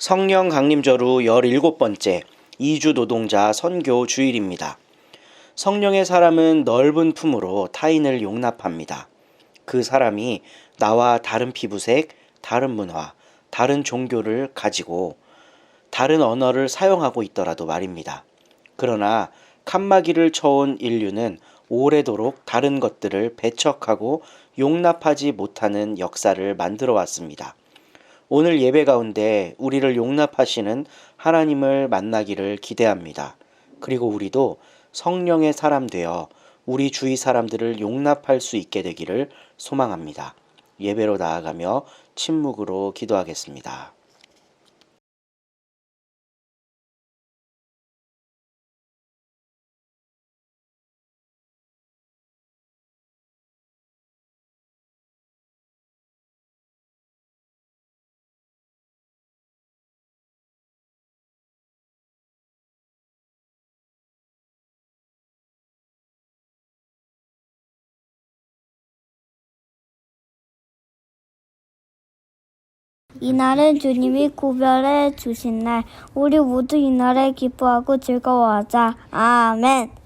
성령 강림절 후 17번째 2주 노동자 선교 주일입니다. 성령의 사람은 넓은 품으로 타인을 용납합니다. 그 사람이 나와 다른 피부색, 다른 문화, 다른 종교를 가지고 다른 언어를 사용하고 있더라도 말입니다. 그러나 칸막이를 쳐온 인류는 오래도록 다른 것들을 배척하고 용납하지 못하는 역사를 만들어 왔습니다. 오늘 예배 가운데 우리를 용납하시는 하나님을 만나기를 기대합니다. 그리고 우리도 성령의 사람 되어 우리 주위 사람들을 용납할 수 있게 되기를 소망합니다. 예배로 나아가며 침묵으로 기도하겠습니다. 이날은 주님이 구별해 주신 날, 우리 모두 이날에 기뻐하고 즐거워하자. 아멘.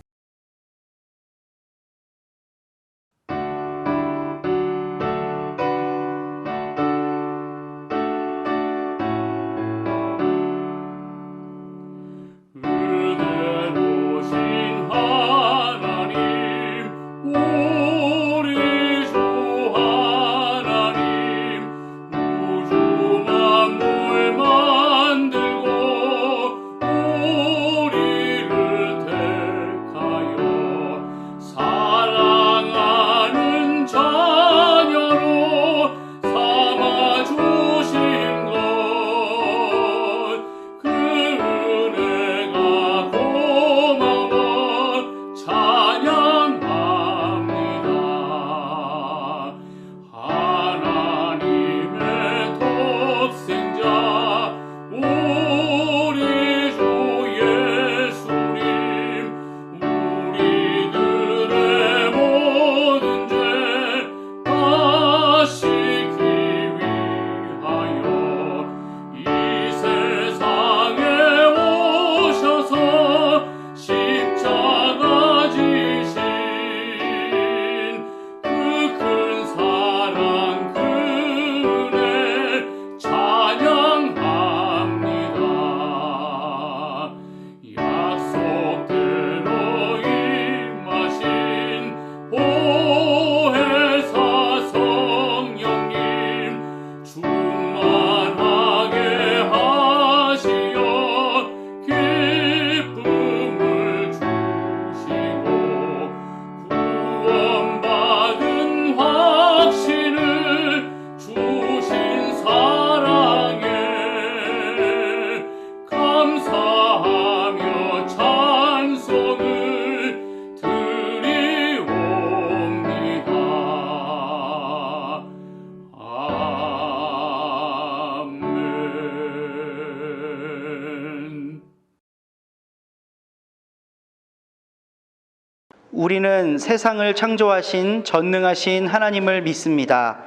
우리는 세상을 창조하신 전능하신 하나님을 믿습니다.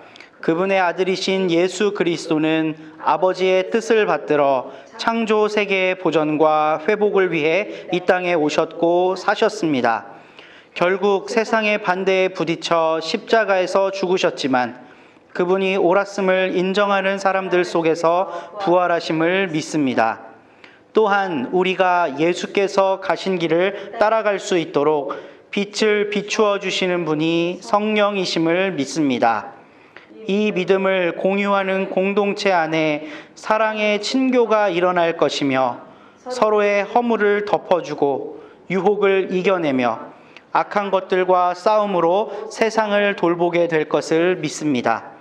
그분의 아들이신 예수 그리스도는 아버지의 뜻을 받들어 창조 세계의 보전과 회복을 위해 이 땅에 오셨고 사셨습니다. 결국 세상의 반대에 부딪혀 십자가에서 죽으셨지만 그분이 옳았음을 인정하는 사람들 속에서 부활하심을 믿습니다. 또한 우리가 예수께서 가신 길을 따라갈 수 있도록 빛을 비추어 주시는 분이 성령이심을 믿습니다. 이 믿음을 공유하는 공동체 안에 사랑의 친교가 일어날 것이며 서로의 허물을 덮어주고 유혹을 이겨내며 악한 것들과 싸움으로 세상을 돌보게 될 것을 믿습니다.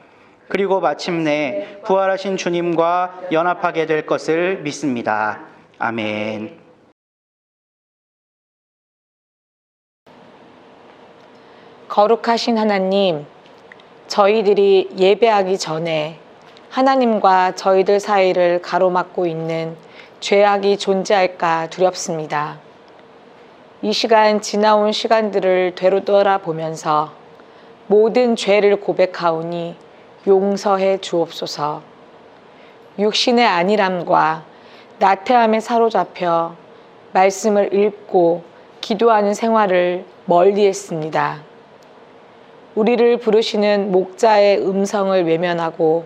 그리고 마침내 부활하신 주님과 연합하게 될 것을 믿습니다. 아멘. 거룩하신 하나님, 저희들이 예배하기 전에 하나님과 저희들 사이를 가로막고 있는 죄악이 존재할까 두렵습니다. 이 시간 지나온 시간들을 되돌아보면서 모든 죄를 고백하오니 용서해 주옵소서. 육신의 안일함과 나태함에 사로잡혀 말씀을 읽고 기도하는 생활을 멀리했습니다. 우리를 부르시는 목자의 음성을 외면하고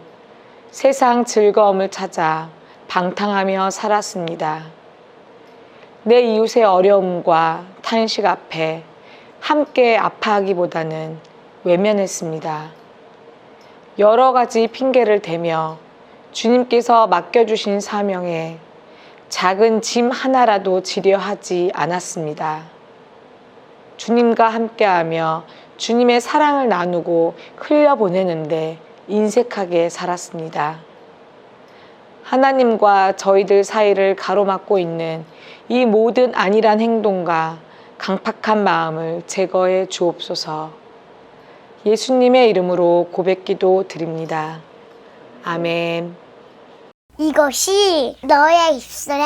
세상 즐거움을 찾아 방탕하며 살았습니다. 내 이웃의 어려움과 탄식 앞에 함께 아파하기보다는 외면했습니다. 여러 가지 핑계를 대며 주님께서 맡겨주신 사명에 작은 짐 하나라도 지려 하지 않았습니다. 주님과 함께하며 주님의 사랑을 나누고 흘려보내는데 인색하게 살았습니다. 하나님과 저희들 사이를 가로막고 있는 이 모든 안일한 행동과 강팍한 마음을 제거해 주옵소서. 예수님의 이름으로 고백기도 드립니다. 아멘. 이것이 너의 입술에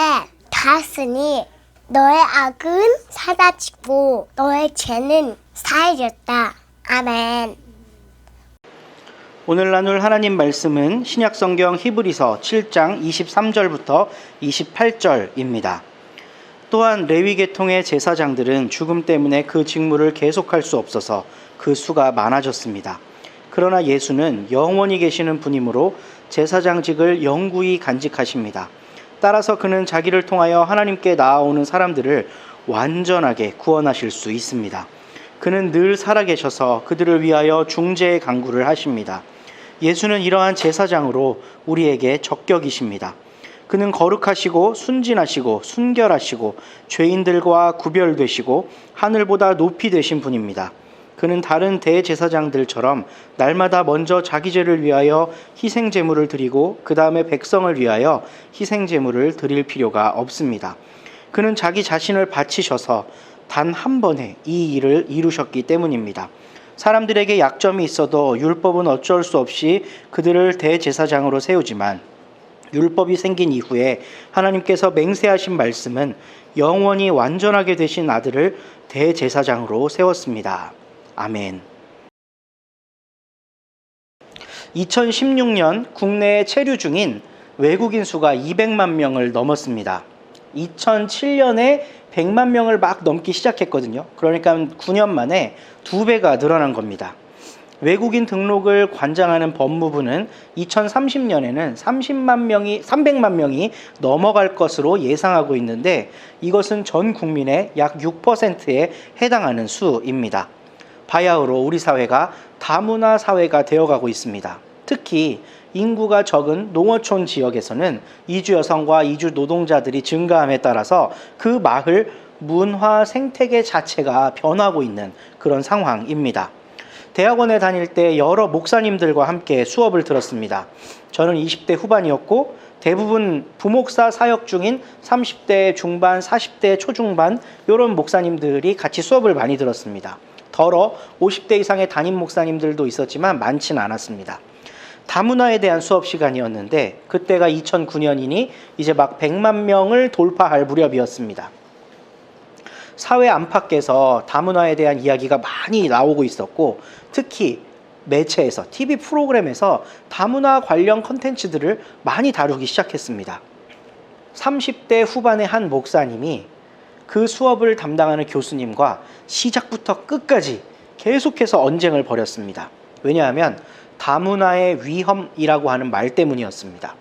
닿았으니 너의 악은 사라지고 너의 죄는 사해졌다. 아멘. 오늘 나눌 하나님 말씀은 신약성경 히브리서 7장 23절부터 28절입니다. 또한 레위 계통의 제사장들은 죽음 때문에 그 직무를 계속할 수 없어서 그 수가 많아졌습니다. 그러나 예수는 영원히 계시는 분이므로 제사장직을 영구히 간직하십니다. 따라서 그는 자기를 통하여 하나님께 나아오는 사람들을 완전하게 구원하실 수 있습니다. 그는 늘 살아계셔서 그들을 위하여 중재의 간구를 하십니다. 예수는 이러한 제사장으로 우리에게 적격이십니다. 그는 거룩하시고 순진하시고 순결하시고 죄인들과 구별되시고 하늘보다 높이 되신 분입니다. 그는 다른 대제사장들처럼 날마다 먼저 자기 죄를 위하여 희생제물을 드리고 그 다음에 백성을 위하여 희생제물을 드릴 필요가 없습니다. 그는 자기 자신을 바치셔서 단 한 번에 이 일을 이루셨기 때문입니다. 사람들에게 약점이 있어도 율법은 어쩔 수 없이 그들을 대제사장으로 세우지만 율법이 생긴 이후에 하나님께서 맹세하신 말씀은 영원히 완전하게 되신 아들을 대제사장으로 세웠습니다. 아멘. 2016년 국내에 체류 중인 외국인 수가 200만 명을 넘었습니다. 2007년에 100만 명을 막 넘기 시작했거든요. 그러니까 9년 만에 2배가 늘어난 겁니다. 외국인 등록을 관장하는 법무부는 2030년에는 300만 명이 넘어갈 것으로 예상하고 있는데 이것은 전 국민의 약 6%에 해당하는 수입니다. 바야흐로 우리 사회가 다문화 사회가 되어가고 있습니다. 특히 인구가 적은 농어촌 지역에서는 이주 여성과 이주 노동자들이 증가함에 따라서 그 마을 문화 생태계 자체가 변하고 있는 그런 상황입니다. 대학원에 다닐 때 여러 목사님들과 함께 수업을 들었습니다. 저는 20대 후반이었고 대부분 부목사 사역 중인 30대 중반, 40대 초중반 이런 목사님들이 같이 수업을 많이 들었습니다. 더러 50대 이상의 담임 목사님들도 있었지만 많지는 않았습니다. 다문화에 대한 수업 시간이었는데 그때가 2009년이니 이제 막 100만 명을 돌파할 무렵이었습니다. 사회 안팎에서 다문화에 대한 이야기가 많이 나오고 있었고 특히 매체에서 TV 프로그램에서 다문화 관련 컨텐츠들을 많이 다루기 시작했습니다. 30대 후반의 한 목사님이 그 수업을 담당하는 교수님과 시작부터 끝까지 계속해서 언쟁을 벌였습니다. 왜냐하면 다문화의 위험이라고 하는 말 때문이었습니다.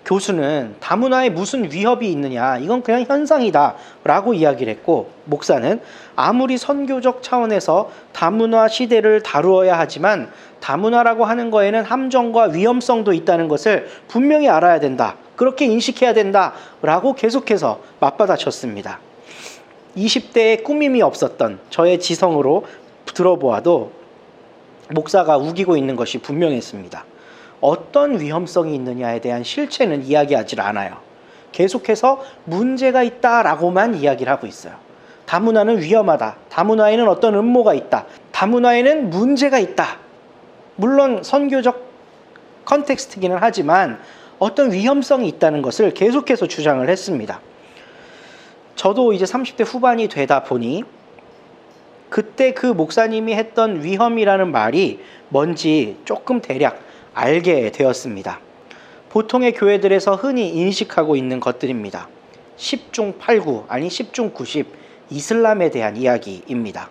교수는 다문화에 무슨 위협이 있느냐, 이건 그냥 현상이다 라고 이야기를 했고 목사는 아무리 선교적 차원에서 다문화 시대를 다루어야 하지만 다문화라고 하는 거에는 함정과 위험성도 있다는 것을 분명히 알아야 된다, 그렇게 인식해야 된다 라고 계속해서 맞받아쳤습니다. 20대에 꾸밈이 없었던 저의 지성으로 들어보아도 목사가 우기고 있는 것이 분명했습니다. 어떤 위험성이 있느냐에 대한 실체는 이야기하지 않아요. 계속해서 문제가 있다라고만 이야기를 하고 있어요. 다문화는 위험하다. 다문화에는 어떤 음모가 있다. 다문화에는 문제가 있다. 물론 선교적 컨텍스트기는 하지만 어떤 위험성이 있다는 것을 계속해서 주장을 했습니다. 저도 이제 30대 후반이 되다 보니 그때 그 목사님이 했던 위험이라는 말이 뭔지 조금 대략 알게 되었습니다. 보통의 교회들에서 흔히 인식하고 있는 것들입니다. 10중 8구, 아니 10중 90, 이슬람에 대한 이야기입니다.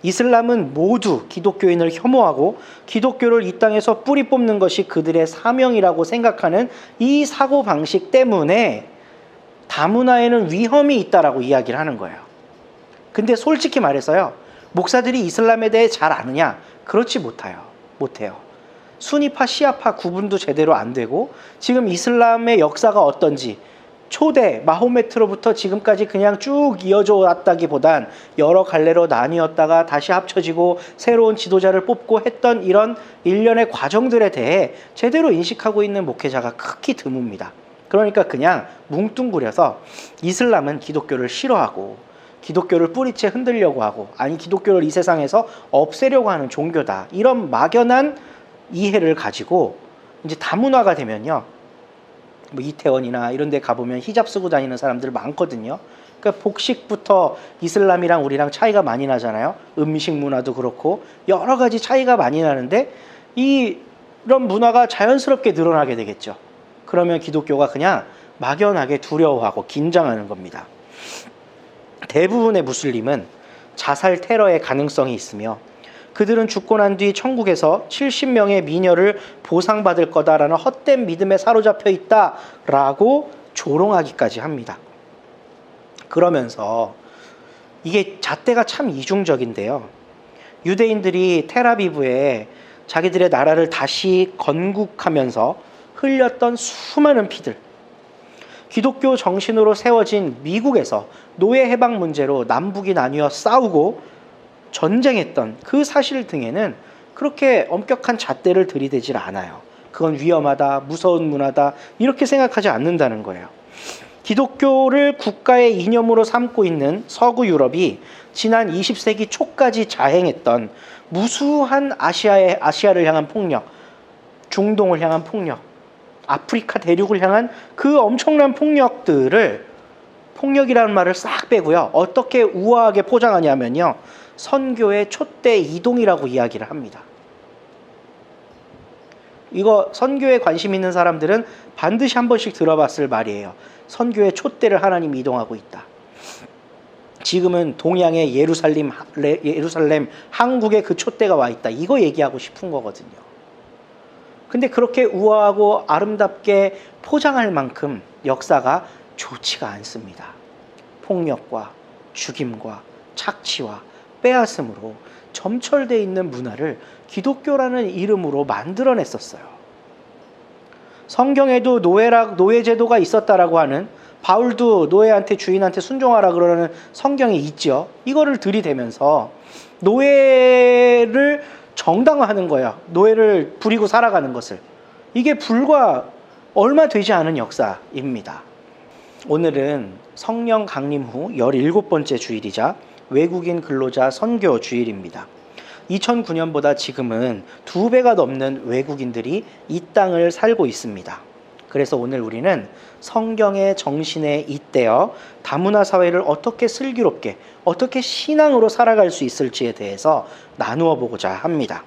이슬람은 모두 기독교인을 혐오하고 기독교를 이 땅에서 뿌리 뽑는 것이 그들의 사명이라고 생각하는 이 사고방식 때문에 다문화에는 위험이 있다라고 이야기를 하는 거예요. 근데 솔직히 말해서요, 목사들이 이슬람에 대해 잘 아느냐? 그렇지 못해요. 수니파, 시아파 구분도 제대로 안 되고, 지금 이슬람의 역사가 어떤지, 초대 마호메트로부터 지금까지 그냥 쭉 이어져 왔다기보단 여러 갈래로 나뉘었다가 다시 합쳐지고 새로운 지도자를 뽑고 했던 이런 일련의 과정들에 대해 제대로 인식하고 있는 목회자가 극히 드뭅니다. 그러니까 그냥 뭉뚱그려서 이슬람은 기독교를 싫어하고 기독교를 뿌리채 흔들려고 하고, 아니 기독교를 이 세상에서 없애려고 하는 종교다, 이런 막연한 이해를 가지고 이제 다문화가 되면요, 뭐 이태원이나 이런 데 가보면 히잡 쓰고 다니는 사람들 많거든요. 그러니까 복식부터 이슬람이랑 우리랑 차이가 많이 나잖아요. 음식 문화도 그렇고 여러 가지 차이가 많이 나는데 이런 문화가 자연스럽게 늘어나게 되겠죠. 그러면 기독교가 그냥 막연하게 두려워하고 긴장하는 겁니다. 대부분의 무슬림은 자살 테러의 가능성이 있으며 그들은 죽고 난 뒤 천국에서 70명의 미녀를 보상받을 거다라는 헛된 믿음에 사로잡혀 있다라고 조롱하기까지 합니다. 그러면서 이게 잣대가 참 이중적인데요. 유대인들이 텔아비브에 자기들의 나라를 다시 건국하면서 흘렸던 수많은 피들, 기독교 정신으로 세워진 미국에서 노예 해방 문제로 남북이 나뉘어 싸우고 전쟁했던 그 사실 등에는 그렇게 엄격한 잣대를 들이대질 않아요. 그건 위험하다, 무서운 문화다, 이렇게 생각하지 않는다는 거예요. 기독교를 국가의 이념으로 삼고 있는 서구 유럽이 지난 20세기 초까지 자행했던 무수한 아시아를 향한 폭력, 중동을 향한 폭력, 아프리카 대륙을 향한 그 엄청난 폭력이라는 말을 싹 빼고요, 어떻게 우아하게 포장하냐면요, 선교의 촛대 이동이라고 이야기를 합니다. 이거 선교에 관심 있는 사람들은 반드시 한 번씩 들어봤을 말이에요. 선교의 촛대를 하나님이 이동하고 있다. 지금은 동양의 예루살렘 한국에 그 촛대가 와 있다. 이거 얘기하고 싶은 거거든요. 근데 그렇게 우아하고 아름답게 포장할 만큼 역사가 좋지가 않습니다. 폭력과 죽임과 착취와 빼앗음으로 점철되어 있는 문화를 기독교라는 이름으로 만들어냈었어요. 성경에도 노예 제도가 있었다라고 하는, 바울도 노예한테 주인한테 순종하라 그러는 성경이 있죠. 이거를 들이대면서 노예를 정당화하는 거예요. 노예를 부리고 살아가는 것을. 이게 불과 얼마 되지 않은 역사입니다. 오늘은 성령 강림 후 17번째 주일이자 외국인 근로자 선교 주일입니다. 2009년보다 지금은 2배가 넘는 외국인들이 이 땅을 살고 있습니다. 그래서 오늘 우리는 성경의 정신에 잇대어 다문화 사회를 어떻게 슬기롭게, 어떻게 신앙으로 살아갈 수 있을지에 대해서 나누어 보고자 합니다.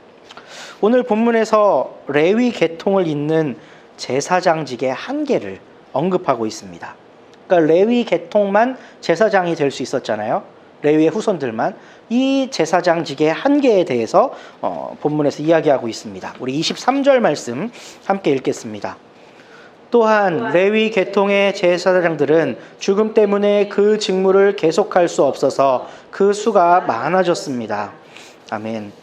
오늘 본문에서 레위 계통을 잇는 제사장직의 한계를 언급하고 있습니다. 그러니까 레위 계통만 제사장이 될 수 있었잖아요. 레위의 후손들만. 이 제사장직의 한계에 대해서 본문에서 이야기하고 있습니다. 우리 23절 말씀 함께 읽겠습니다. 또한 레위 계통의 제사장들은 죽음 때문에 그 직무를 계속할 수 없어서 그 수가 많아졌습니다. 아멘.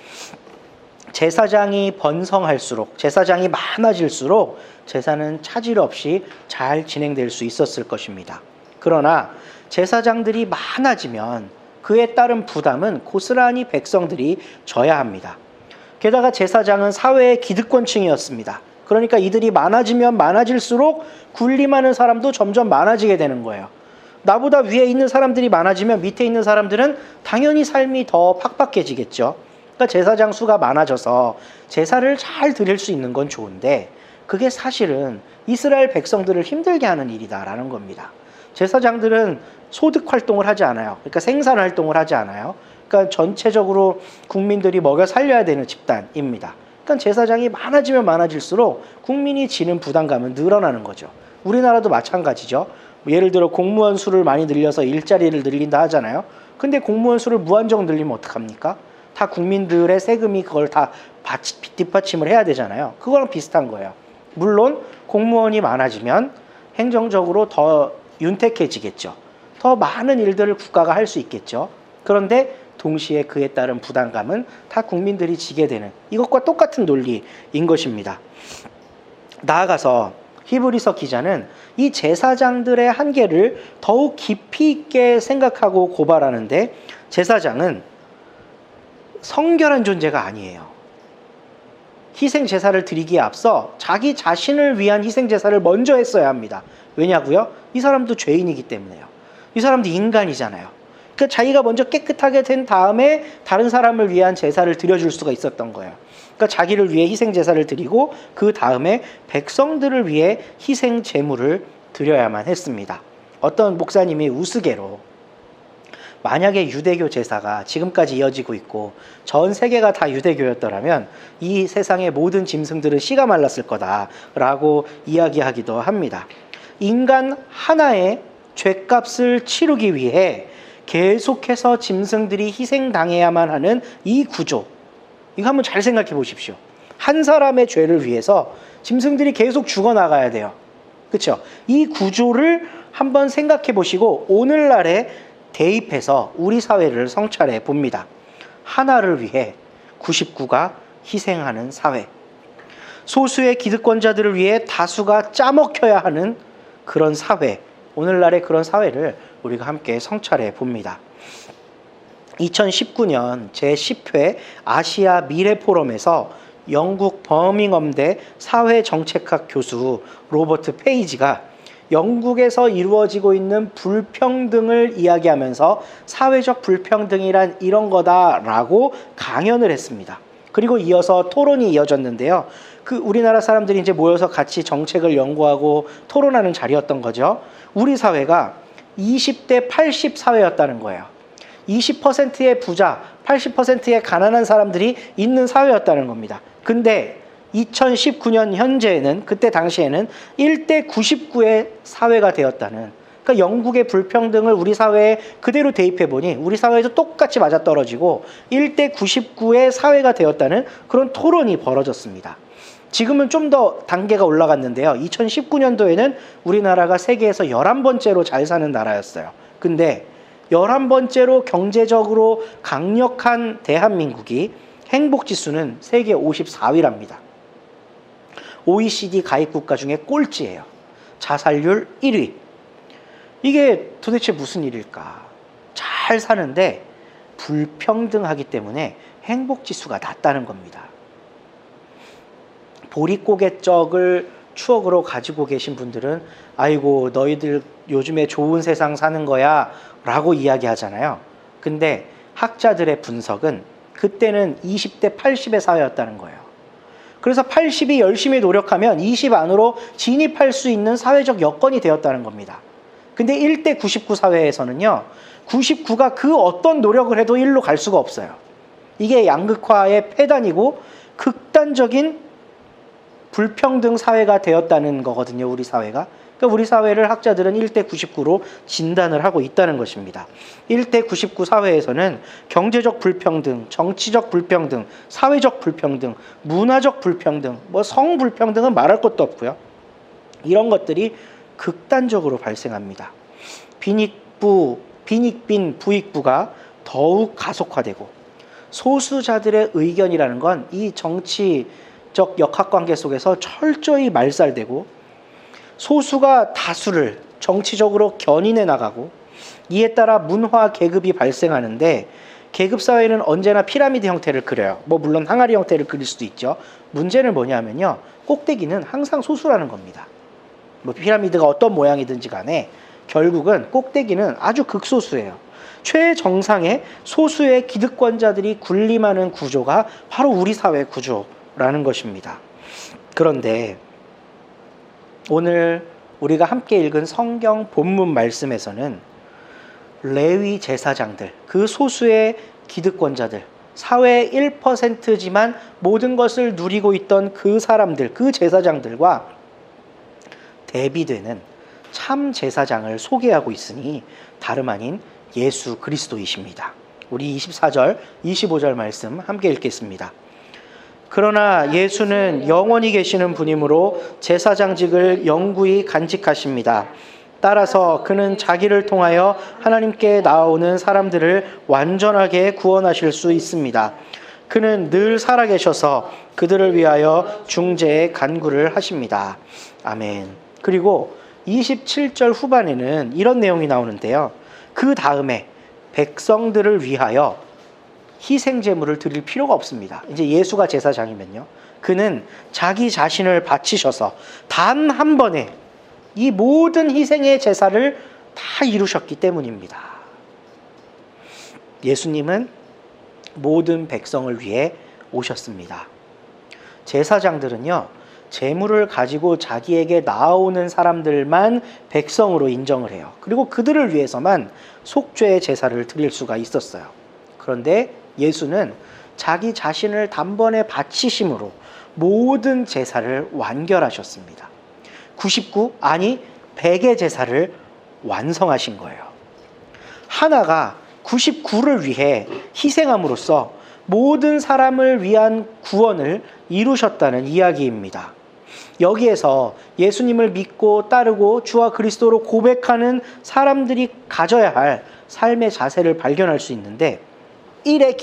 제사장이 번성할수록, 제사장이 많아질수록 제사는 차질 없이 잘 진행될 수 있었을 것입니다. 그러나 제사장들이 많아지면 그에 따른 부담은 고스란히 백성들이 져야 합니다. 게다가 제사장은 사회의 기득권층이었습니다. 그러니까 이들이 많아지면 많아질수록 군림하는 사람도 점점 많아지게 되는 거예요. 나보다 위에 있는 사람들이 많아지면 밑에 있는 사람들은 당연히 삶이 더 팍팍해지겠죠. 그러니까 제사장 수가 많아져서 제사를 잘 드릴 수 있는 건 좋은데 그게 사실은 이스라엘 백성들을 힘들게 하는 일이다라는 겁니다. 제사장들은 소득 활동을 하지 않아요. 그러니까 생산 활동을 하지 않아요. 그러니까 전체적으로 국민들이 먹여 살려야 되는 집단입니다. 그러니까 제사장이 많아지면 많아질수록 국민이 지는 부담감은 늘어나는 거죠. 우리나라도 마찬가지죠. 예를 들어 공무원 수를 많이 늘려서 일자리를 늘린다 하잖아요. 근데 공무원 수를 무한정 늘리면 어떡합니까? 다 국민들의 세금이 그걸 다 뒷받침을 해야 되잖아요. 그거랑 비슷한 거예요. 물론 공무원이 많아지면 행정적으로 더 윤택해지겠죠. 더 많은 일들을 국가가 할 수 있겠죠. 그런데 동시에 그에 따른 부담감은 다 국민들이 지게 되는 이것과 똑같은 논리인 것입니다. 나아가서 히브리서 기자는 이 제사장들의 한계를 더욱 깊이 있게 생각하고 고발하는데 제사장은 성결한 존재가 아니에요. 희생 제사를 드리기에 앞서 자기 자신을 위한 희생 제사를 먼저 했어야 합니다. 왜냐고요? 이 사람도 죄인이기 때문에요. 이 사람도 인간이잖아요. 그러니까 자기가 먼저 깨끗하게 된 다음에 다른 사람을 위한 제사를 드려줄 수가 있었던 거예요. 그러니까 자기를 위해 희생 제사를 드리고 그 다음에 백성들을 위해 희생 제물을 드려야만 했습니다. 어떤 목사님이 우스개로 만약에 유대교 제사가 지금까지 이어지고 있고 전 세계가 다 유대교였더라면 이 세상의 모든 짐승들은 씨가 말랐을 거다라고 이야기하기도 합니다. 인간 하나의 죄값을 치르기 위해 계속해서 짐승들이 희생당해야만 하는 이 구조, 이거 한번 잘 생각해 보십시오. 한 사람의 죄를 위해서 짐승들이 계속 죽어나가야 돼요. 그렇죠? 이 구조를 한번 생각해 보시고 오늘날에 대입해서 우리 사회를 성찰해 봅니다. 하나를 위해 99가 희생하는 사회, 소수의 기득권자들을 위해 다수가 짜먹혀야 하는 그런 사회, 오늘날의 그런 사회를 우리가 함께 성찰해 봅니다. 2019년 제10회 아시아 미래 포럼에서 영국 버밍엄대 사회정책학 교수 로버트 페이지가 영국에서 이루어지고 있는 불평등을 이야기하면서 사회적 불평등이란 이런 거다라고 강연을 했습니다. 그리고 이어서 토론이 이어졌는데요. 그 우리나라 사람들이 이제 모여서 같이 정책을 연구하고 토론하는 자리였던 거죠. 우리 사회가 20대 80 사회였다는 거예요. 20%의 부자, 80%의 가난한 사람들이 있는 사회였다는 겁니다. 근데 2019년 현재에는, 그때 당시에는 1대 99의 사회가 되었다는, 그러니까 영국의 불평등을 우리 사회에 그대로 대입해보니 우리 사회에도 똑같이 맞아떨어지고 1대 99의 사회가 되었다는 그런 토론이 벌어졌습니다. 지금은 좀 더 단계가 올라갔는데요. 2019년도에는 우리나라가 세계에서 11번째로 잘 사는 나라였어요. 근데 11번째로 경제적으로 강력한 대한민국이 행복지수는 세계 54위랍니다. OECD 가입국가 중에 꼴찌예요. 자살률 1위. 이게 도대체 무슨 일일까? 잘 사는데 불평등하기 때문에 행복지수가 낮다는 겁니다. 보릿고개 적을 추억으로 가지고 계신 분들은 아이고 너희들 요즘에 좋은 세상 사는 거야 라고 이야기하잖아요. 근데 학자들의 분석은 그때는 20대 80의 사회였다는 거예요. 그래서 80이 열심히 노력하면 20 안으로 진입할 수 있는 사회적 여건이 되었다는 겁니다. 근데 1대 99 사회에서는요, 99가 그 어떤 노력을 해도 1로 갈 수가 없어요. 이게 양극화의 폐단이고 극단적인 불평등 사회가 되었다는 거거든요, 우리 사회가. 그러니까 우리 사회를 학자들은 1대 99로 진단을 하고 있다는 것입니다. 1대 99 사회에서는 경제적 불평등, 정치적 불평등, 사회적 불평등, 문화적 불평등, 성불평등은 말할 것도 없고요. 이런 것들이 극단적으로 발생합니다. 빈익빈 부익부가 더욱 가속화되고 소수자들의 의견이라는 건 이 정치적 역학관계 속에서 철저히 말살되고 소수가 다수를 정치적으로 견인해 나가고 이에 따라 문화 계급이 발생하는데 계급사회는 언제나 피라미드 형태를 그려요. 물론 항아리 형태를 그릴 수도 있죠. 문제는 뭐냐면요. 꼭대기는 항상 소수라는 겁니다. 피라미드가 어떤 모양이든지 간에 결국은 꼭대기는 아주 극소수예요. 최정상의 소수의 기득권자들이 군림하는 구조가 바로 우리 사회 구조라는 것입니다. 그런데 오늘 우리가 함께 읽은 성경 본문 말씀에서는 레위 제사장들, 그 소수의 기득권자들, 사회의 1%지만 모든 것을 누리고 있던 그 사람들, 그 제사장들과 대비되는 참 제사장을 소개하고 있으니 다름 아닌 예수 그리스도이십니다. 우리 24절, 25절 말씀 함께 읽겠습니다. 그러나 예수는 영원히 계시는 분이므로 제사장직을 영구히 간직하십니다. 따라서 그는 자기를 통하여 하나님께 나아오는 사람들을 완전하게 구원하실 수 있습니다. 그는 늘 살아계셔서 그들을 위하여 중재의 간구를 하십니다. 아멘. 그리고 27절 후반에는 이런 내용이 나오는데요. 그 다음에 백성들을 위하여 희생 제물을 드릴 필요가 없습니다. 이제 예수가 제사장이면요. 그는 자기 자신을 바치셔서 단 한 번에 이 모든 희생의 제사를 다 이루셨기 때문입니다. 예수님은 모든 백성을 위해 오셨습니다. 제사장들은요, 제물을 가지고 자기에게 나아오는 사람들만 백성으로 인정을 해요. 그리고 그들을 위해서만 속죄의 제사를 드릴 수가 있었어요. 그런데 예수는 자기 자신을 단번에 바치심으로 모든 제사를 완결하셨습니다. 99, 아니 100의 제사를 완성하신 거예요. 하나가 99를 위해 희생함으로써 모든 사람을 위한 구원을 이루셨다는 이야기입니다. 여기에서 예수님을 믿고 따르고 주와 그리스도로 고백하는 사람들이 가져야 할 삶의 자세를 발견할 수 있는데, 1의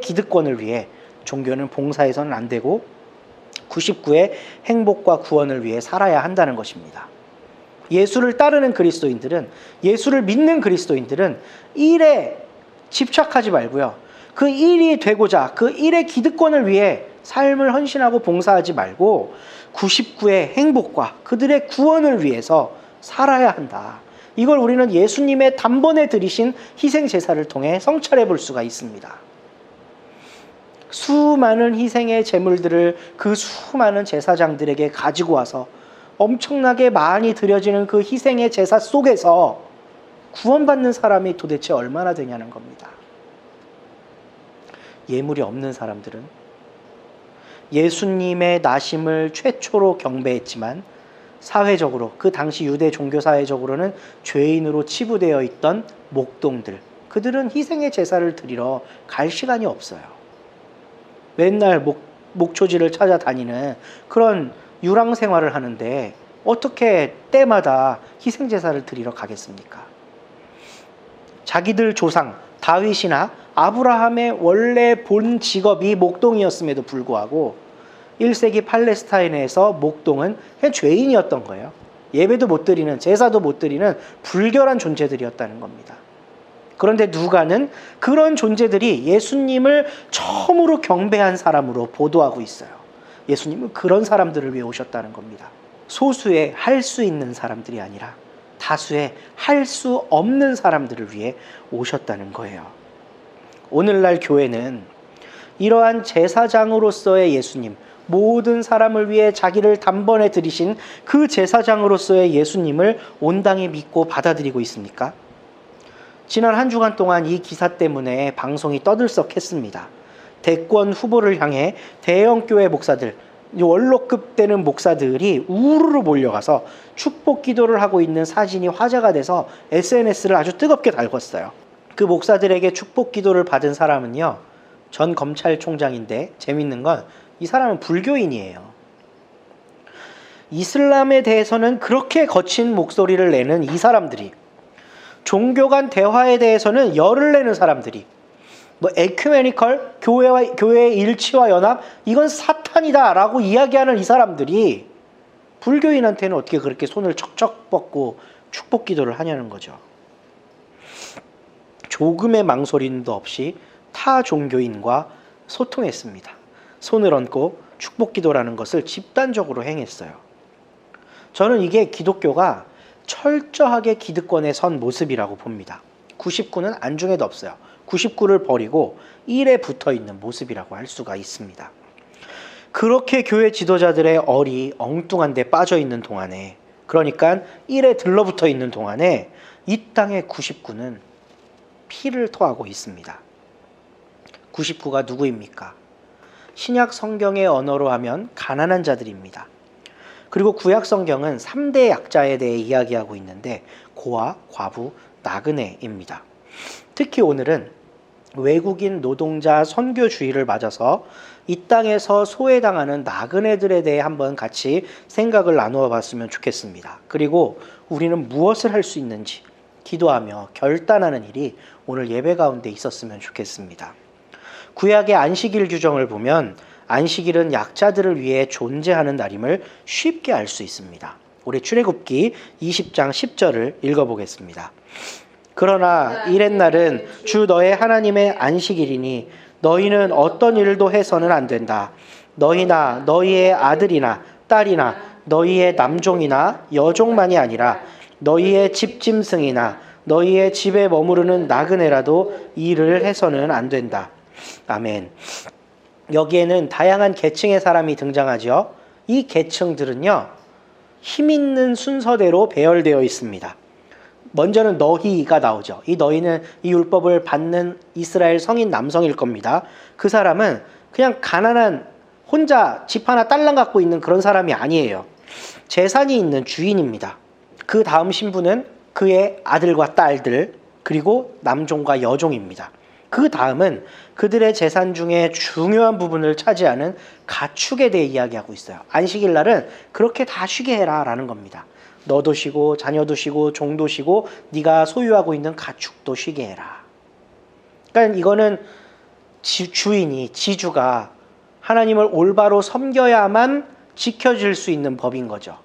기득권을 위해 종교는 봉사해서는 안 되고 99의 행복과 구원을 위해 살아야 한다는 것입니다. 예수를 따르는 그리스도인들은, 예수를 믿는 그리스도인들은 1에 집착하지 말고요. 그 1이 되고자 그 1의 기득권을 위해 삶을 헌신하고 봉사하지 말고 99의 행복과 그들의 구원을 위해서 살아야 한다. 이걸 우리는 예수님의 단번에 드리신 희생 제사를 통해 성찰해 볼 수가 있습니다. 수많은 희생의 제물들을 그 수많은 제사장들에게 가지고 와서 엄청나게 많이 드려지는 그 희생의 제사 속에서 구원받는 사람이 도대체 얼마나 되냐는 겁니다. 예물이 없는 사람들은 예수님의 나심을 최초로 경배했지만 사회적으로, 그 당시 유대 종교 사회적으로는 죄인으로 치부되어 있던 목동들, 그들은 희생의 제사를 드리러 갈 시간이 없어요. 맨날 목초지를 찾아다니는 그런 유랑 생활을 하는데 어떻게 때마다 희생 제사를 드리러 가겠습니까? 자기들 조상 다윗이나 아브라함의 원래 본 직업이 목동이었음에도 불구하고 1세기 팔레스타인에서 목동은 그냥 죄인이었던 거예요. 예배도 못 드리는, 제사도 못 드리는 불결한 존재들이었다는 겁니다. 그런데 누가는 그런 존재들이 예수님을 처음으로 경배한 사람으로 보도하고 있어요. 예수님은 그런 사람들을 위해 오셨다는 겁니다. 소수의 할 수 있는 사람들이 아니라 다수의 할 수 없는 사람들을 위해 오셨다는 거예요. 오늘날 교회는 이러한 제사장으로서의 예수님, 모든 사람을 위해 자기를 단번에 드리신 그 제사장으로서의 예수님을 온당히 믿고 받아들이고 있습니까? 지난 한 주간 동안 이 기사 때문에 방송이 떠들썩했습니다. 대권 후보를 향해 대형교회 목사들, 원로급 되는 목사들이 우르르 몰려가서 축복 기도를 하고 있는 사진이 화제가 돼서 SNS를 아주 뜨겁게 달궜어요. 그 목사들에게 축복 기도를 받은 사람은요, 전 검찰총장인데 재밌는 건 이 사람은 불교인이에요. 이슬람에 대해서는 그렇게 거친 목소리를 내는 이 사람들이, 종교 간 대화에 대해서는 열을 내는 사람들이, 에큐메니컬, 교회의 일치와 연합, 이건 사탄이다 라고 이야기하는 이 사람들이 불교인한테는 어떻게 그렇게 손을 척척 뻗고 축복 기도를 하냐는 거죠. 조금의 망설임도 없이 타 종교인과 소통했습니다. 손을 얹고 축복 기도라는 것을 집단적으로 행했어요. 저는 이게 기독교가 철저하게 기득권에 선 모습이라고 봅니다. 99는 안중에도 없어요. 99를 버리고 1에 붙어 있는 모습이라고 할 수가 있습니다. 그렇게 교회 지도자들의 얼이 엉뚱한 데 빠져 있는 동안에, 그러니까 1에 들러붙어 있는 동안에 이 땅의 99는 피를 토하고 있습니다. 99가 누구입니까? 신약 성경의 언어로 하면 가난한 자들입니다. 그리고 구약 성경은 3대 약자에 대해 이야기하고 있는데 고아, 과부, 나그네입니다. 특히 오늘은 외국인 노동자 선교주의를 맞아서 이 땅에서 소외당하는 나그네들에 대해 한번 같이 생각을 나누어 봤으면 좋겠습니다. 그리고 우리는 무엇을 할 수 있는지 기도하며 결단하는 일이 오늘 예배 가운데 있었으면 좋겠습니다. 구약의 안식일 규정을 보면 안식일은 약자들을 위해 존재하는 날임을 쉽게 알 수 있습니다. 우리 출애굽기 20장 10절을 읽어보겠습니다. 그러나 이렛날은 주 너의 하나님의 안식일이니 너희는 어떤 일도 해서는 안 된다. 너희나 너희의 아들이나 딸이나 너희의 남종이나 여종만이 아니라 너희의 집짐승이나 너희의 집에 머무르는 나그네라도 일을 해서는 안 된다. 아멘. 여기에는 다양한 계층의 사람이 등장하죠. 이 계층들은요, 힘 있는 순서대로 배열되어 있습니다. 먼저는 너희가 나오죠. 이 너희는 이 율법을 받는 이스라엘 성인 남성일 겁니다. 그 사람은 그냥 가난한 혼자 집 하나 딸랑 갖고 있는 그런 사람이 아니에요. 재산이 있는 주인입니다. 그 다음 신분은 그의 아들과 딸들, 그리고 남종과 여종입니다. 그 다음은 그들의 재산 중에 중요한 부분을 차지하는 가축에 대해 이야기하고 있어요. 안식일 날은 그렇게 다 쉬게 해라 라는 겁니다. 너도 쉬고 자녀도 쉬고 종도 쉬고 네가 소유하고 있는 가축도 쉬게 해라. 그러니까 이거는 주인이, 지주가 하나님을 올바로 섬겨야만 지켜질 수 있는 법인 거죠.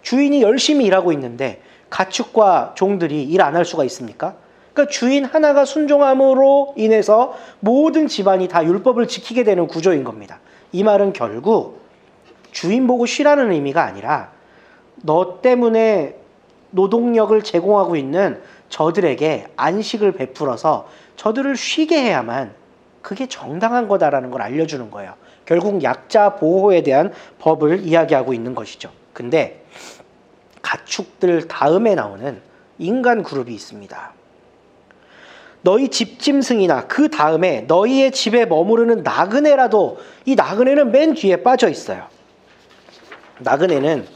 주인이 열심히 일하고 있는데 가축과 종들이 일 안 할 수가 있습니까? 그러니까 주인 하나가 순종함으로 인해서 모든 집안이 다 율법을 지키게 되는 구조인 겁니다. 이 말은 결국 주인 보고 쉬라는 의미가 아니라 너 때문에 노동력을 제공하고 있는 저들에게 안식을 베풀어서 저들을 쉬게 해야만 그게 정당한 거다라는 걸 알려주는 거예요. 결국 약자 보호에 대한 법을 이야기하고 있는 것이죠. 근데 가축들 다음에 나오는 인간 그룹이 있습니다. 너희 집짐승이나 그 다음에 너희의 집에 머무르는 나그네라도, 이 나그네는 맨 뒤에 빠져 있어요. 나그네는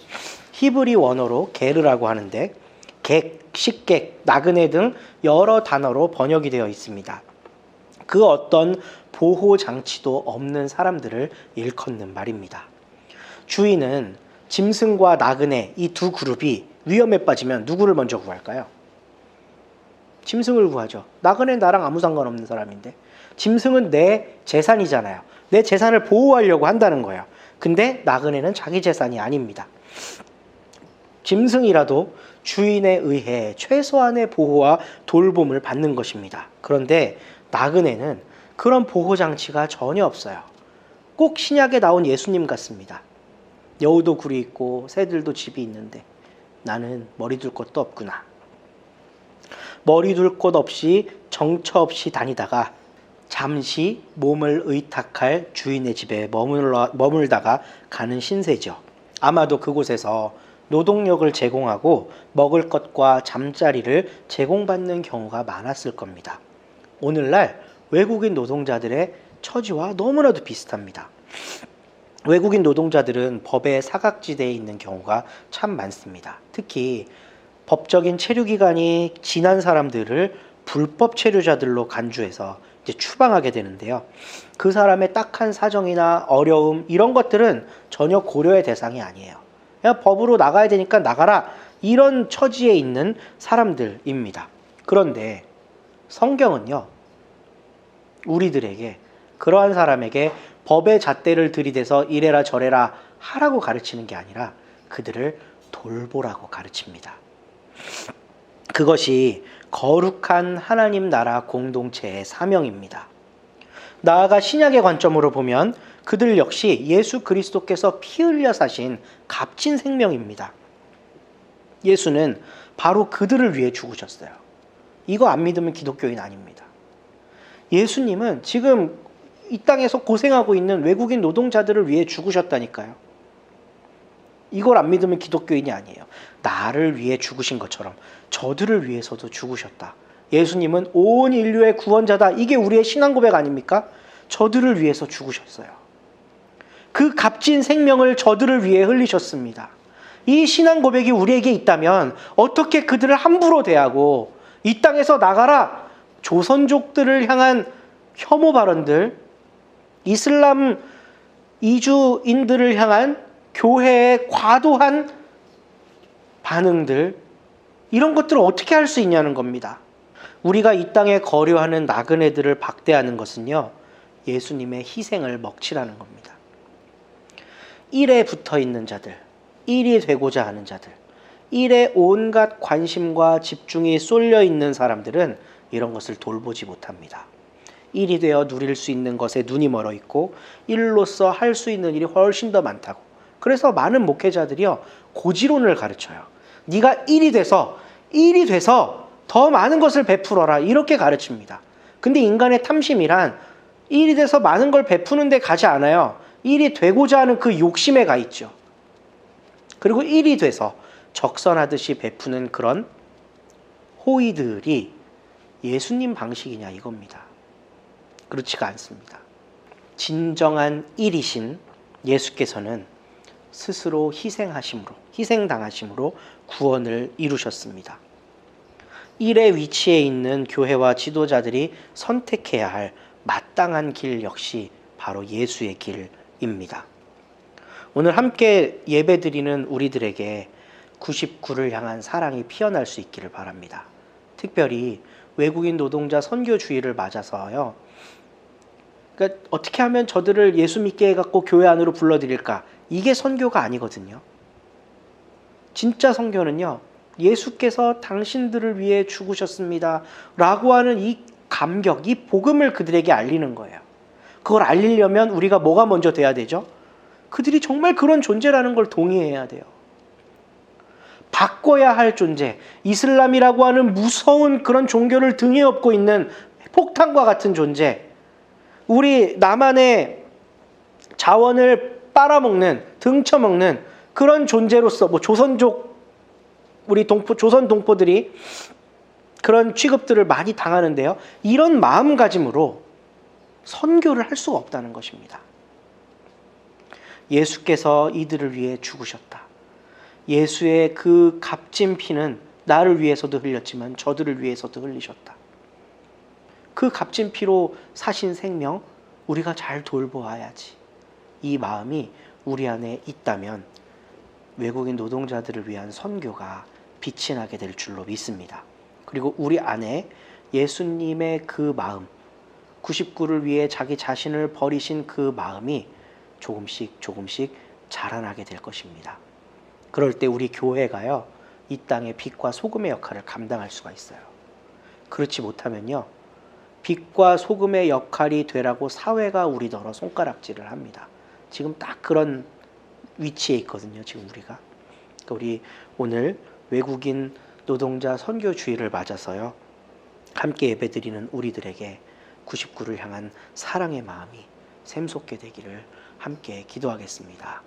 히브리 원어로 게르라고 하는데 객, 식객, 나그네 등 여러 단어로 번역이 되어 있습니다. 그 어떤 보호 장치도 없는 사람들을 일컫는 말입니다. 주인은 짐승과 나그네 이 두 그룹이 위험에 빠지면 누구를 먼저 구할까요? 짐승을 구하죠. 나그네는 나랑 아무 상관없는 사람인데, 짐승은 내 재산이잖아요. 내 재산을 보호하려고 한다는 거예요. 근데 나그네는 자기 재산이 아닙니다. 짐승이라도 주인에 의해 최소한의 보호와 돌봄을 받는 것입니다. 그런데 나그네는 그런 보호장치가 전혀 없어요. 꼭 신약에 나온 예수님 같습니다. 여우도 굴이 있고 새들도 집이 있는데 나는 머리 둘 곳도 없구나. 머리 둘 곳 없이 정처 없이 다니다가 잠시 몸을 의탁할 주인의 집에 머물다가 가는 신세죠. 아마도 그곳에서 노동력을 제공하고 먹을 것과 잠자리를 제공받는 경우가 많았을 겁니다. 오늘날 외국인 노동자들의 처지와 너무나도 비슷합니다. 외국인 노동자들은 법의 사각지대에 있는 경우가 참 많습니다. 특히 법적인 체류기간이 지난 사람들을 불법 체류자들로 간주해서 이제 추방하게 되는데요. 그 사람의 딱한 사정이나 어려움 이런 것들은 전혀 고려의 대상이 아니에요. 그냥 법으로 나가야 되니까 나가라, 이런 처지에 있는 사람들입니다. 그런데 성경은요, 우리들에게 그러한 사람에게 법의 잣대를 들이대서 이래라 저래라 하라고 가르치는 게 아니라 그들을 돌보라고 가르칩니다. 그것이 거룩한 하나님 나라 공동체의 사명입니다. 나아가 신약의 관점으로 보면 그들 역시 예수 그리스도께서 피 흘려 사신 값진 생명입니다. 예수는 바로 그들을 위해 죽으셨어요. 이거 안 믿으면 기독교인 아닙니다. 예수님은 지금 이 땅에서 고생하고 있는 외국인 노동자들을 위해 죽으셨다니까요. 이걸 안 믿으면 기독교인이 아니에요. 나를 위해 죽으신 것처럼 저들을 위해서도 죽으셨다. 예수님은 온 인류의 구원자다. 이게 우리의 신앙 고백 아닙니까? 저들을 위해서 죽으셨어요. 그 값진 생명을 저들을 위해 흘리셨습니다. 이 신앙 고백이 우리에게 있다면 어떻게 그들을 함부로 대하고 이 땅에서 나가라, 조선족들을 향한 혐오 발언들, 이슬람 이주인들을 향한 교회의 과도한 반응들, 이런 것들을 어떻게 할 수 있냐는 겁니다. 우리가 이 땅에 거류하는 나그네들을 박대하는 것은요, 예수님의 희생을 먹칠하는 겁니다. 일에 붙어 있는 자들, 일이 되고자 하는 자들, 일에 온갖 관심과 집중이 쏠려 있는 사람들은 이런 것을 돌보지 못합니다. 일이 되어 누릴 수 있는 것에 눈이 멀어 있고 일로서 할 수 있는 일이 훨씬 더 많다고. 그래서 많은 목회자들이요, 고지론을 가르쳐요. 네가 일이 돼서 더 많은 것을 베풀어라, 이렇게 가르칩니다. 근데 인간의 탐심이란 일이 돼서 많은 걸 베푸는 데 가지 않아요. 일이 되고자 하는 그 욕심에 가 있죠. 그리고 일이 돼서 적선하듯이 베푸는 그런 호의들이 예수님 방식이냐, 이겁니다. 그렇지가 않습니다. 진정한 일이신 예수께서는 스스로 희생당하심으로 구원을 이루셨습니다. 일의 위치에 있는 교회와 지도자들이 선택해야 할 마땅한 길 역시 바로 예수의 길입니다. 오늘 함께 예배드리는 우리들에게 99를 향한 사랑이 피어날 수 있기를 바랍니다. 특별히 외국인 노동자 선교주의를 맞아서요, 그러니까 어떻게 하면 저들을 예수 믿게 해갖고 교회 안으로 불러들일까? 이게 선교가 아니거든요. 진짜 선교는요, 예수께서 당신들을 위해 죽으셨습니다 라고 하는 이 감격, 이 복음을 그들에게 알리는 거예요. 그걸 알리려면 우리가 뭐가 먼저 돼야 되죠? 그들이 정말 그런 존재라는 걸 동의해야 돼요. 바꿔야 할 존재, 이슬람이라고 하는 무서운 그런 종교를 등에 업고 있는 폭탄과 같은 존재, 우리 남한의 자원을 빨아먹는, 등쳐먹는 그런 존재로서, 조선족, 우리 조선 동포들이 그런 취급들을 많이 당하는데요, 이런 마음가짐으로 선교를 할 수가 없다는 것입니다. 예수께서 이들을 위해 죽으셨다. 예수의 그 값진 피는 나를 위해서도 흘렸지만 저들을 위해서도 흘리셨다. 그 값진 피로 사신 생명, 우리가 잘 돌보아야지. 이 마음이 우리 안에 있다면 외국인 노동자들을 위한 선교가 빛이 나게 될 줄로 믿습니다. 그리고 우리 안에 예수님의 그 마음, 99를 위해 자기 자신을 버리신 그 마음이 조금씩 자라나게 될 것입니다. 그럴 때 우리 교회가요, 이 땅의 빛과 소금의 역할을 감당할 수가 있어요. 그렇지 못하면요, 빛과 소금의 역할이 되라고 사회가 우리더러 손가락질을 합니다. 지금 딱 그런 위치에 있거든요, 지금 우리가. 그러니까 우리 오늘 외국인 노동자 선교주의를 맞아서요, 함께 예배드리는 우리들에게 99를 향한 사랑의 마음이 샘솟게 되기를 함께 기도하겠습니다.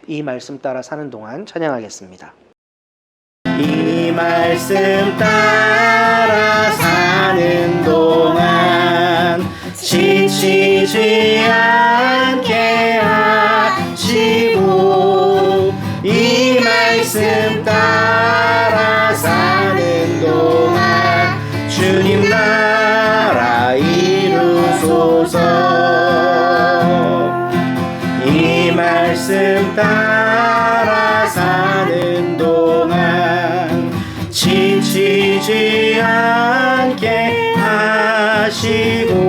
이 말씀 따라 사는 동안 찬양하겠습니다. 이 말씀 따라 사는 동안 지치지 않게 하시고, 이 말씀 따라 사는 동안 주님 나라 이루소서. 이 말씀 따라 사는 동안 지치지 않게 하시고,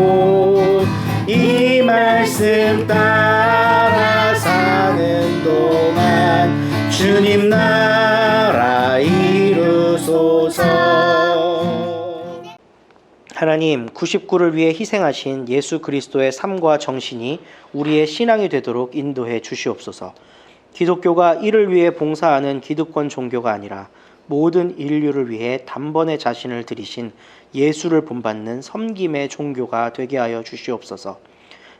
이 말씀 따라 사는 동안 주님 나라 이루소서. 하나님, 99를 위해 희생하신 예수 그리스도의 삶과 정신이 우리의 신앙이 되도록 인도해 주시옵소서. 기독교가 이를 위해 봉사하는 기득권 종교가 아니라 모든 인류를 위해 단번에 자신을 들이신 예수를 본받는 섬김의 종교가 되게 하여 주시옵소서.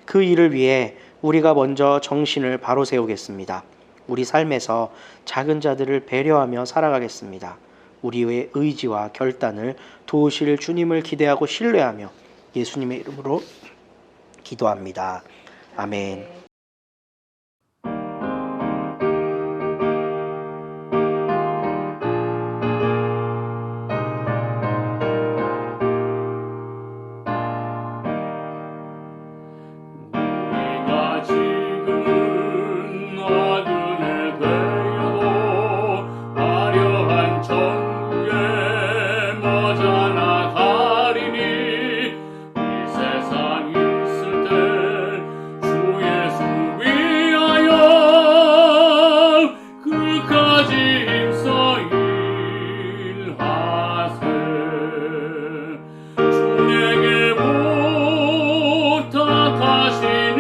그 일을 위해 우리가 먼저 정신을 바로 세우겠습니다. 우리 삶에서 작은 자들을 배려하며 살아가겠습니다. 우리의 의지와 결단을 도우실 주님을 기대하고 신뢰하며 예수님의 이름으로 기도합니다. 아멘. 우리가 지금은 어른을 되어도 화려한 천국에 머지않아 가리니 이 세상 있을 때 주 예수 위하여 끝까지 힘써 일하세. 주에게 부탁하시니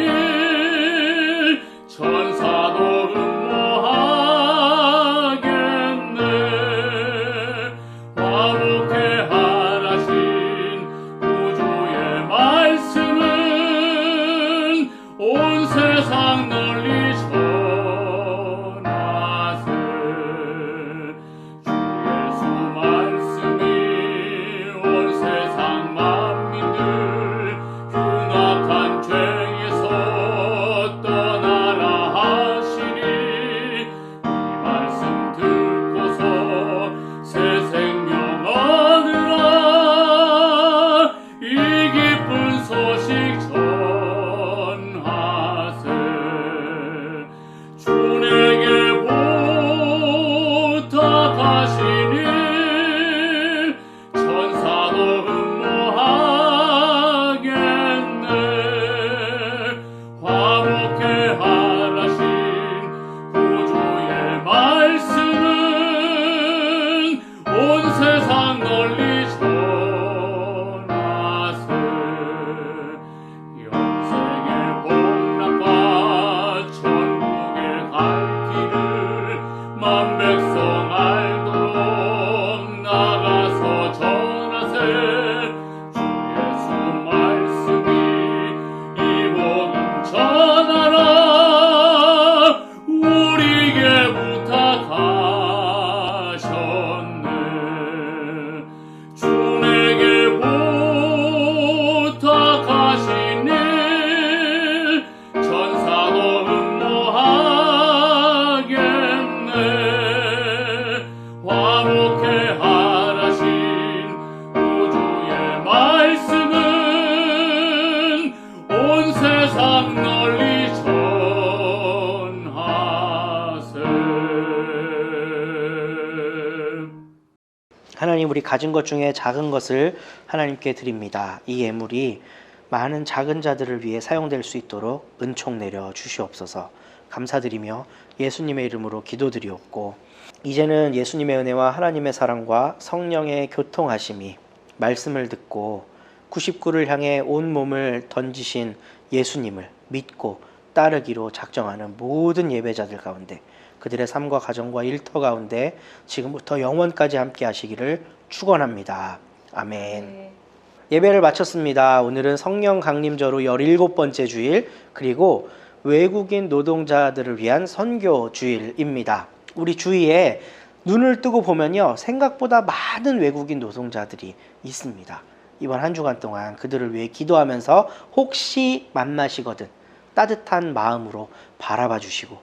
천사도 음모하겠네. 화목해 하라신 구주의 말씀은 온 세상 널리 전하세. 주 예수 말씀이 온 세상 만민들 흉악한 죄에서 떠나라 하시니 이 말씀 듣고서 새 생명 얻으라. 이 기쁜 소식 전하세. 주에게 부탁하시니 천사도 음모하겠네. 화목해 하라신 구주의 말씀은 온 세상 널리 전하세. 영생의 복락과 천국에 갈 길을 만 백성 알도록 나가서 전하세. 주 예수 말씀이 이 복음 전하라. 우리에게 부탁하셨네. 주에게 부탁하시니 천사도 음모하겠네. 화목해 하라신 구주의 말씀은 온 세상 널리 전하세. 하나님, 우리 가진 것 중에 작은 것을 하나님께 드립니다. 이 예물이 많은 작은 자들을 위해 사용될 수 있도록 은총 내려 주시옵소서. 감사드리며 예수님의 이름으로 기도드리옵고, 이제는 예수님의 은혜와 하나님의 사랑과 성령의 교통하심이 말씀을 듣고 99를 향해 온 몸을 던지신 예수님을 믿고 따르기로 작정하는 모든 예배자들 가운데, 그들의 삶과 가정과 일터 가운데 지금부터 영원까지 함께 하시기를 축원합니다. 아멘. 예배를 마쳤습니다. 오늘은 성령 강림절후 17번째 주일, 그리고 외국인 노동자들을 위한 선교 주일입니다. 우리 주위에 눈을 뜨고 보면요, 생각보다 많은 외국인 노동자들이 있습니다. 이번 한 주간 동안 그들을 위해 기도하면서 혹시 만나시거든 따뜻한 마음으로 바라봐 주시고,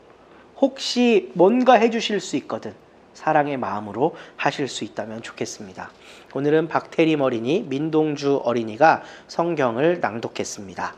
혹시 뭔가 해주실 수 있거든 사랑의 마음으로 하실 수 있다면 좋겠습니다. 오늘은 박태림 어린이, 민동주 어린이가 성경을 낭독했습니다.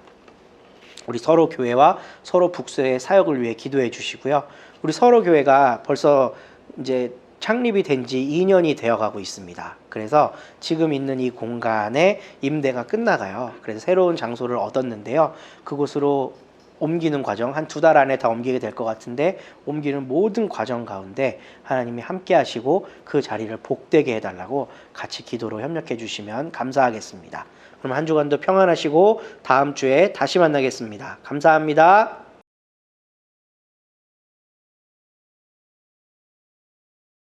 우리 서로 교회와 서로 북소의 사역을 위해 기도해 주시고요. 우리 서로 교회가 벌써 이제 창립이 된 지 2년이 되어 가고 있습니다. 그래서 지금 있는 이 공간의 임대가 끝나가요. 그래서 새로운 장소를 얻었는데요. 그곳으로 옮기는 과정, 한 2달 안에 다 옮기게 될 것 같은데, 옮기는 모든 과정 가운데 하나님이 함께 하시고 그 자리를 복되게 해달라고 같이 기도로 협력해 주시면 감사하겠습니다. 그럼 한 주간도 평안하시고 다음 주에 다시 만나겠습니다. 감사합니다.